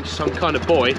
some kind of boy.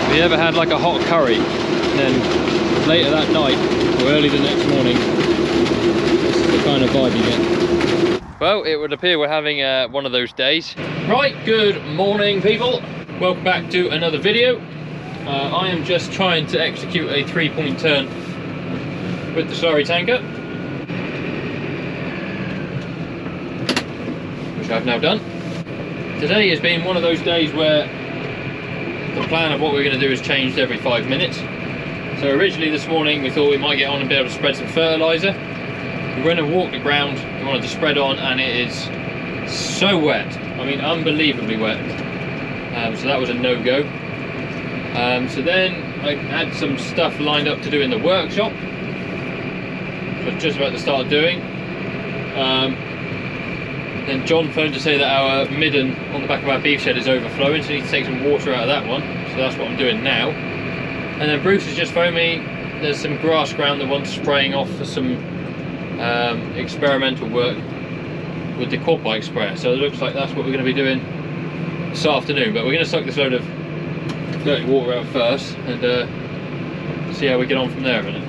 Have you ever had like a hot curry and then later that night or early the next morning, this is the kind of vibe you get? Well, it would appear we're having one of those days. Right, good morning people. Welcome back to another video. I am just trying to execute a 3-point turn with the Slurry tanker, which I've now done. Today has been one of those days where the plan of what we're going to do has changed every 5 minutes. So originally this morning we thought we might get on and be able to spread some fertiliser. We went and walked the ground, we wanted to spread on, and it is so wet. I mean, unbelievably wet. So that was a no-go. So then I had some stuff lined up to do in the workshop, which I was just about to start doing. Then John phoned to say that our midden on the back of our beef shed is overflowing, so we need to take some water out of that one. So that's what I'm doing now. And then Bruce has just phoned me. There's some grass ground that wants spraying off for some experimental work with the quad bike sprayer. So it looks like that's what we're going to be doing this afternoon. But we're going to suck this load of dirty water out first and see how we get on from there a minute.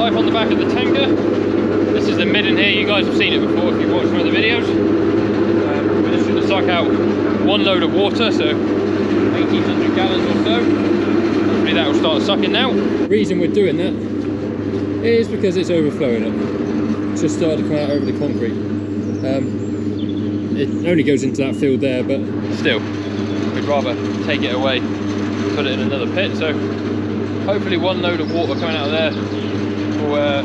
On the back of the tanker. This is the midden here. You guys have seen it before if you've watched some of the videos. We're just going to suck out one load of water, so 1800 gallons or so. Hopefully that will start sucking now. The reason we're doing that is because it's overflowing up. It's just started to come out over the concrete. It only goes into that field there, but still, we'd rather take it away, put it in another pit. So hopefully one load of water coming out of there will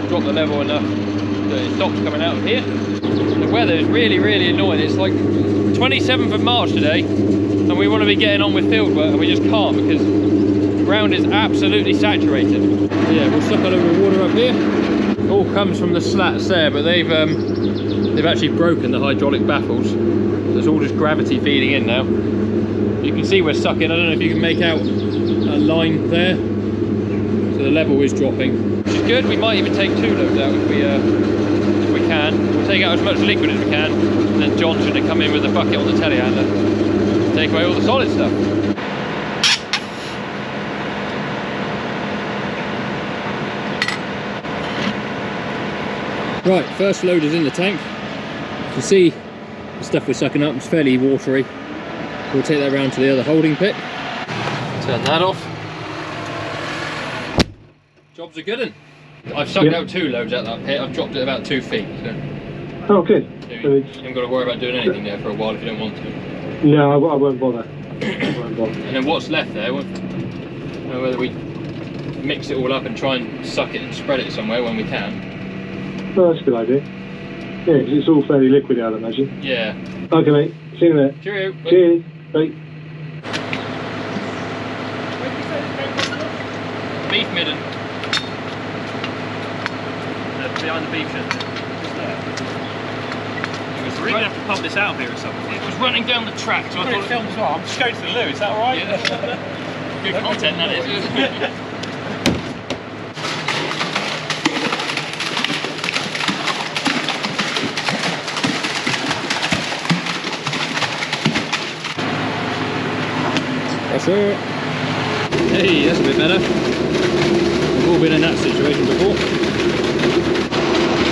drop the level enough that it stops coming out of here. The weather is really annoying. It's like 27th of March today and we want to be getting on with field work and we just can't because the ground is absolutely saturated. So yeah, we'll suck a load of water up here. It all comes from the slats there, but they've actually broken the hydraulic baffles, so it's all just gravity feeding in now. You can see we're sucking. I don't know if you can make out a line there, so the level is dropping, which is good. We might even take 2 loads out if we can. We'll take out as much liquid as we can, and then John's going to come in with a bucket on the telehandler and take away all the solid stuff. Right, first load is in the tank. You can see the stuff we're sucking up is fairly watery. We'll take that round to the other holding pit. Turn that off. Job's a good one. I've sucked out 2 loads out that pit. I've dropped it about 2 feet. So oh, good. You haven't got to worry about doing anything there for a while if you don't want to. No, I won't bother. I won't bother. And then what's left there, I don't know whether we mix it all up and try and suck it and spread it somewhere when we can. Oh, that's a good idea. Yeah, because it's all fairly liquid, I'd imagine. Yeah. Okay, mate. See you in a minute. Cheerio. Cheers. Bye. Beef midden. Behind the beef shed. We're going to have to pump this out of here or something. It was running down the track, so I thought film as well. I'm just going to the loo, is that alright? Yeah. Good content, that is. That's it. Hey, that's a bit better. We've all been in that situation before.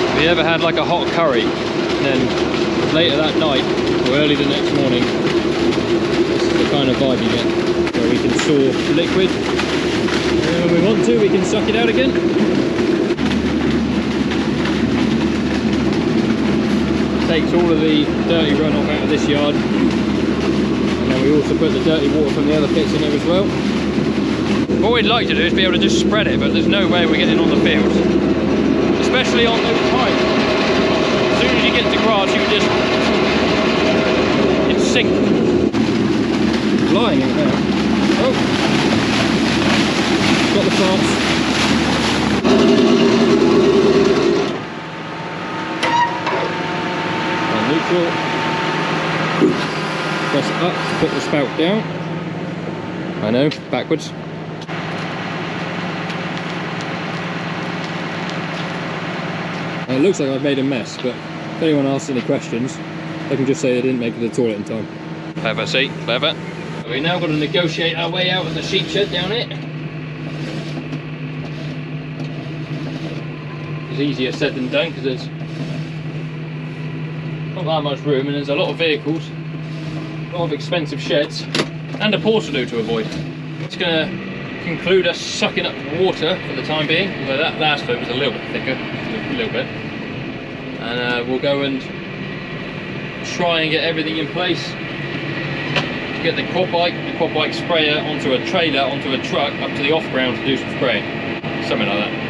Have you ever had like a hot curry and then later that night or early the next morning, this is the kind of vibe you get, where we can store liquid and when we want to we can suck it out again. Takes all of the dirty runoff out of this yard, and then we also put the dirty water from the other pits in there as well. What we'd like to do is be able to just spread it, but there's no way we're getting on the field. Especially on those pipes. As soon as you get to grass, you just... it's sink. Flying out there. Oh! Got the parts. On neutral. Press up to put the spout down. I know, backwards. It looks like I've made a mess, but if anyone asks any questions, they can just say they didn't make the toilet in time. Clever, see? Clever. We've now got to negotiate our way out of the sheep shed down it. It's easier said than done because there's not that much room and there's a lot of vehicles, a lot of expensive sheds, and a portaloo to avoid. It's going to conclude us sucking up water for the time being, although that last foot was a little bit thicker, just a little bit. And we'll go and try and get everything in place. Get the quad bike sprayer onto a trailer, onto a truck, up to the off ground to do some spraying. Something like that.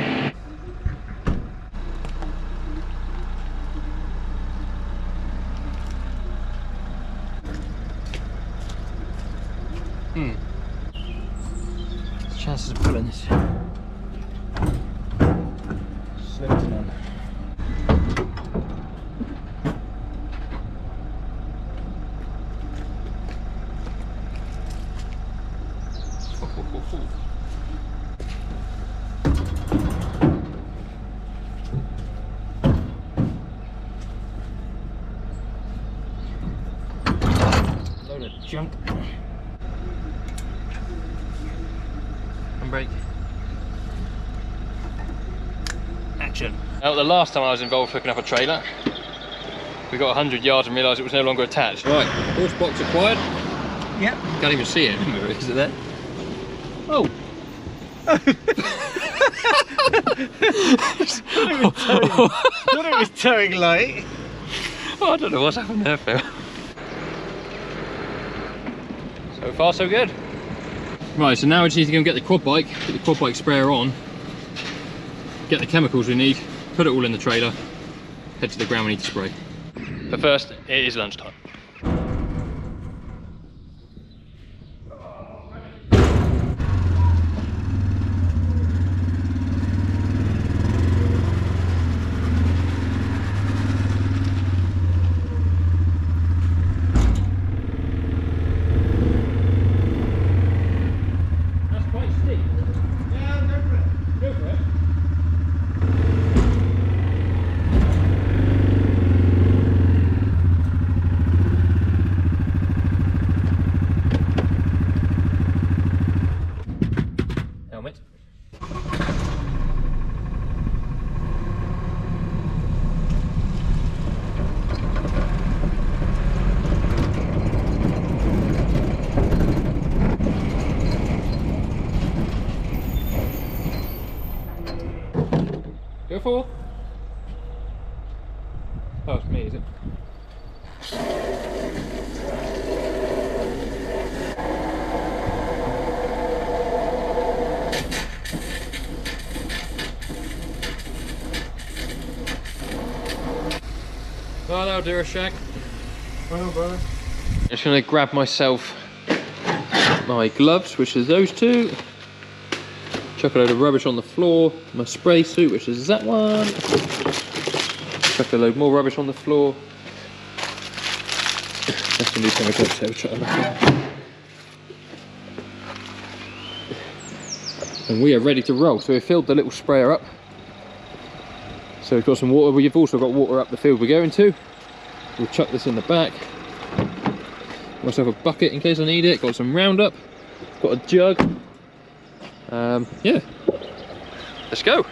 Chances of pulling this. Slim to none. Load of junk. Brake. Action. Now, the last time I was involved hooking up a trailer, we got 100 yards and realised it was no longer attached. Right, horse box acquired. Yep. Can't even see it. Is it there? Oh. Thought it was towing light. Oh, I don't know what's happened there, Phil. So far, so good. Right, so now we just need to go and get the quad bike sprayer on, get the chemicals we need, put it all in the trailer, head to the ground we need to spray. But first, it is lunchtime. Go for. Oh, it's me, is it? Well, that'll do a shack. Well, brother. Just gonna grab myself my gloves, which is those two. Chuck a load of rubbish on the floor, my spray suit, which is that one. Chuck a load more rubbish on the floor. That's gonna do chemicals, so chuck them back in. And we are ready to roll. So we've filled the little sprayer up. So we've got some water. We've also got water up the field we're going to. We'll chuck this in the back. Got myself a bucket in case I need it. Got some Roundup. Got a jug. Yeah, let's go.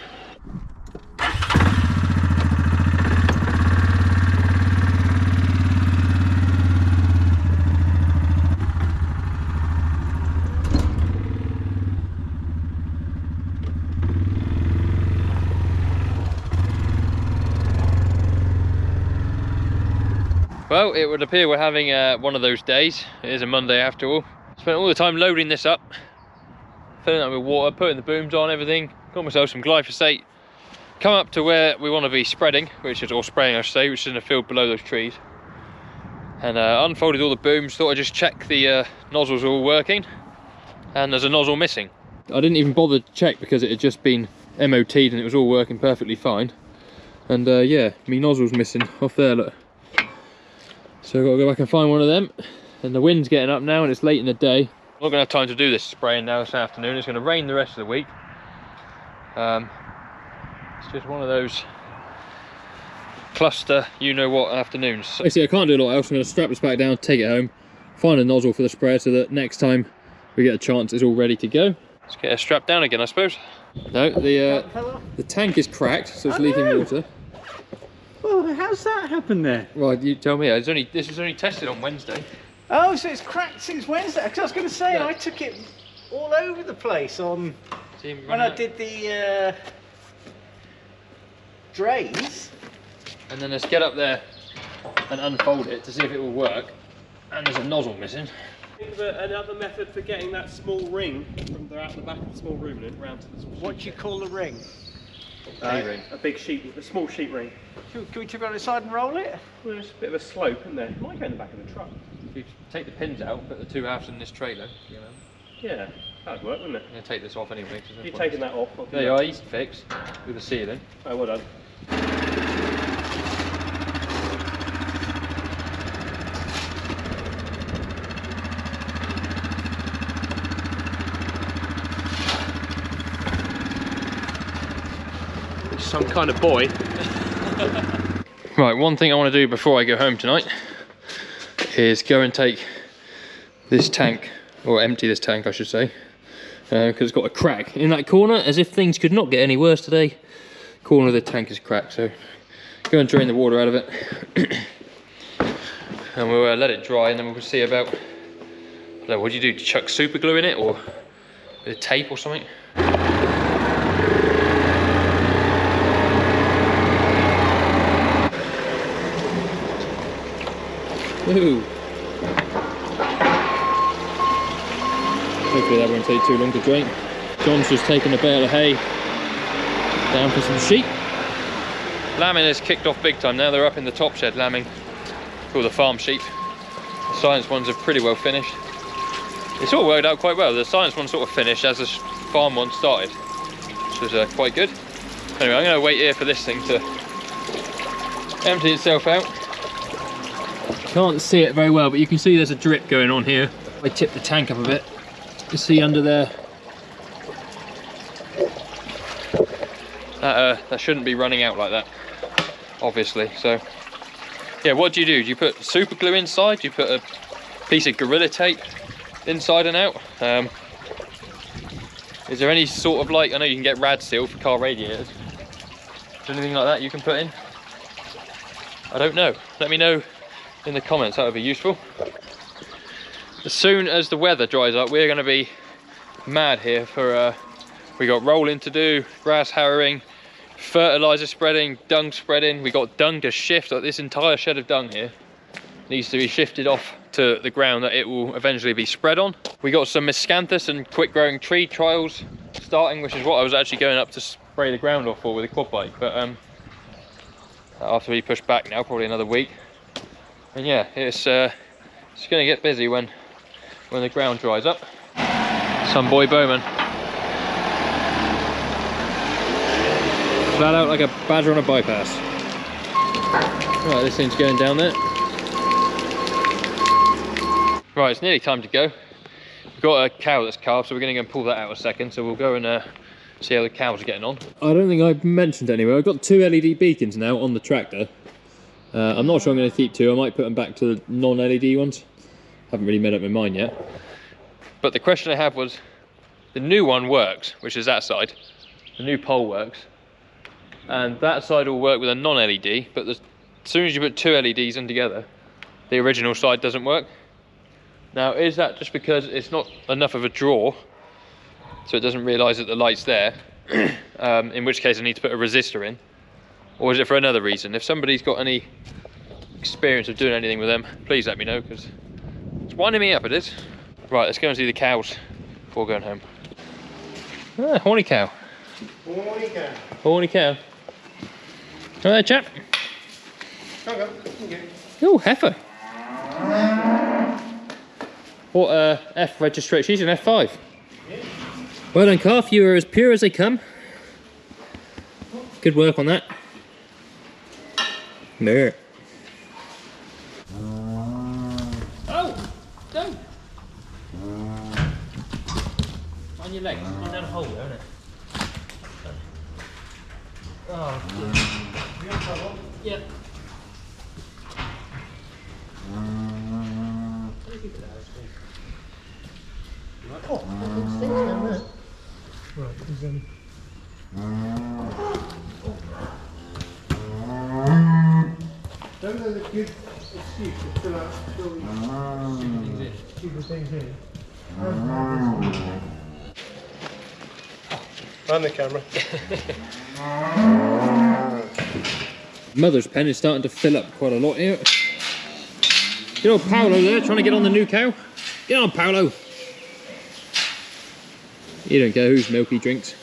Well, it would appear we're having one of those days. It is a Monday after all. Spent all the time loading this up, filling it up with water, putting the booms on, everything. Got myself some glyphosate. Come up to where we want to be spreading, or spraying I should say, which is in a field below those trees. And unfolded all the booms, thought I'd just check the nozzles are all working. And there's a nozzle missing. I didn't even bother to check because it had just been MOT'd and it was all working perfectly fine. And yeah, my nozzle's missing off there, look. So I've got to go back and find one of them. And the wind's getting up now and it's late in the day. I'm not going to have time to do this spraying now this afternoon. It's going to rain the rest of the week. It's just one of those cluster you-know-what afternoons. Basically, I can't do a lot else. I'm going to strap this back down, take it home, find a nozzle for the sprayer so that next time we get a chance it's all ready to go. Let's get it strapped down again, I suppose. No, the tank is cracked, so it's leaking water. Oh, how's that happened there? Right, you tell me. This was only tested on Wednesday. Oh, so it's cracked since Wednesday? Because I was going to say, Yeah. I took it all over the place on when I did the drains. And then let's get up there and unfold it to see if it will work. And there's a nozzle missing. Think of another method for getting that small ring from out the back of the small room and then round to the small What do you call the ring? ring. A big sheet, a small sheet ring. Can we tip it on the side and roll it? Well, there's a bit of a slope, isn't there? It might go in the back of the truck. If you take the pins out, put the two halves in this trailer. You know, Yeah, that'd work, wouldn't it? I'm going to take this off anyway. If you're taking that off. There you are, easy fix with the ceiling. Oh, well done. Some kind of boy. Right, one thing I want to do before I go home tonight is go and take this tank, or empty this tank I should say, because it's got a crack in that corner, as if things could not get any worse today. Corner of the tank is cracked, so go and drain the water out of it and we'll let it dry, and then we'll see about, I don't know, what do you do, chuck super glue in it or a bit of tape or something? Woohoo! Hopefully that won't take too long to drain. John's just taken a bale of hay down for some sheep. Lambing has kicked off big time now. They're up in the top shed lambing for the farm sheep. The science ones are pretty well finished. It's all worked out quite well. The science one sort of finished as the farm one started, which was quite good. Anyway, I'm going to wait here for this thing to empty itself out. Can't see it very well, but you can see there's a drip going on here. I tip the tank up a bit. You see under there. That shouldn't be running out like that, obviously. So, yeah, what do? Do you put super glue inside? Do you put a piece of Gorilla tape inside and out? Is there any sort of, like, I know you can get rad seal for car radiators. Is there anything like that you can put in? I don't know. Let me know in the comments, that would be useful. As soon as the weather dries up, we're going to be mad here for we got rolling to do, grass harrowing, fertilizer spreading, dung spreading. We got dung to shift. Like, this entire shed of dung here needs to be shifted off to the ground that it will eventually be spread on. We got some miscanthus and quick growing tree trials starting, which is what I was actually going up to spray the ground off for with a quad bike, but that'll have to be pushed back now, probably another week. And yeah, it's going to get busy when the ground dries up. Some boy Bowman. Flat out like a badger on a bypass. Right, this thing's going down there. Right, it's nearly time to go. We've got a cow that's calved, so we're going to go and pull that out a second. So we'll go and see how the cows are getting on. I don't think I've mentioned anywhere. I've got 2 LED beacons now on the tractor. I'm not sure I'm going to keep 2. I might put them back to the non-LED ones. Haven't really made up my mind yet. But the question I had was, the new one works, which is that side. The new pole works. And that side will work with a non-LED, but as soon as you put 2 LEDs in together, the original side doesn't work. Now, is that just because it's not enough of a draw, so it doesn't realise that the light's there, in which case I need to put a resistor in? Or is it for another reason? If somebody's got any experience of doing anything with them, please let me know, because it's winding me up, it is. Right, let's go and see the cows before going home. Ah, horny cow. Horny cow. Horny cow. Right there, chap. Hang on, thank you. Oh, heifer. What F registration? She's an F5. Yeah. Well done, calf. You are as pure as they come. Good work on that. There. Oh, don't. On your legs. On down a hole there, isn't it? Oh. You got trouble? Yep. Oh, there's things down there. Right, there's Don't know the good excuse to fill out stupid things in. Run the camera. Mother's pen is starting to fill up quite a lot here. Good old Paolo there, trying to get on the new cow. Get on, Paolo. You don't care whose milk he drinks.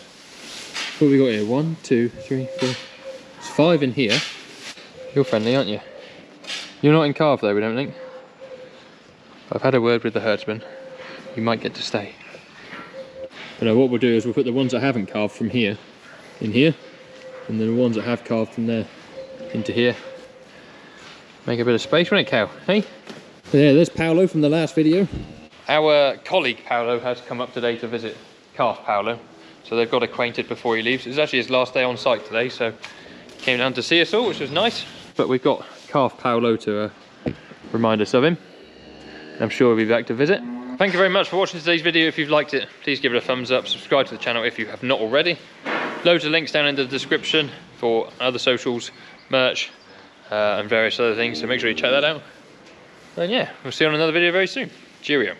What have we got here? 1, 2, 3, 4. There's 5 in here. You're friendly, aren't you? You're not in calf though, we don't think. I've had a word with the herdsman. You might get to stay. But no, what we'll do is we'll put the ones that haven't calved from here in here, and then the ones that have calved from there into here. Make a bit of space, won't it, cow? Hey? Yeah, there's Paolo from the last video. Our colleague Paolo has come up today to visit calf Paolo, so they've got acquainted before he leaves. It was actually his last day on site today, so he came down to see us all, which was nice. But we've got calf Paolo to remind us of him. I'm sure he'll be back to visit. Thank you very much for watching today's video. If you've liked it, please give it a thumbs up. Subscribe to the channel if you have not already. Loads of links down in the description for other socials, merch, and various other things, so make sure you check that out. And yeah, we'll see you on another video very soon. Cheerio.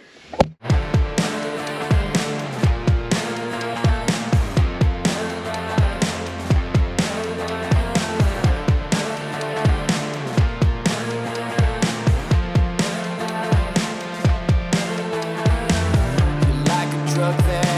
Like a drug that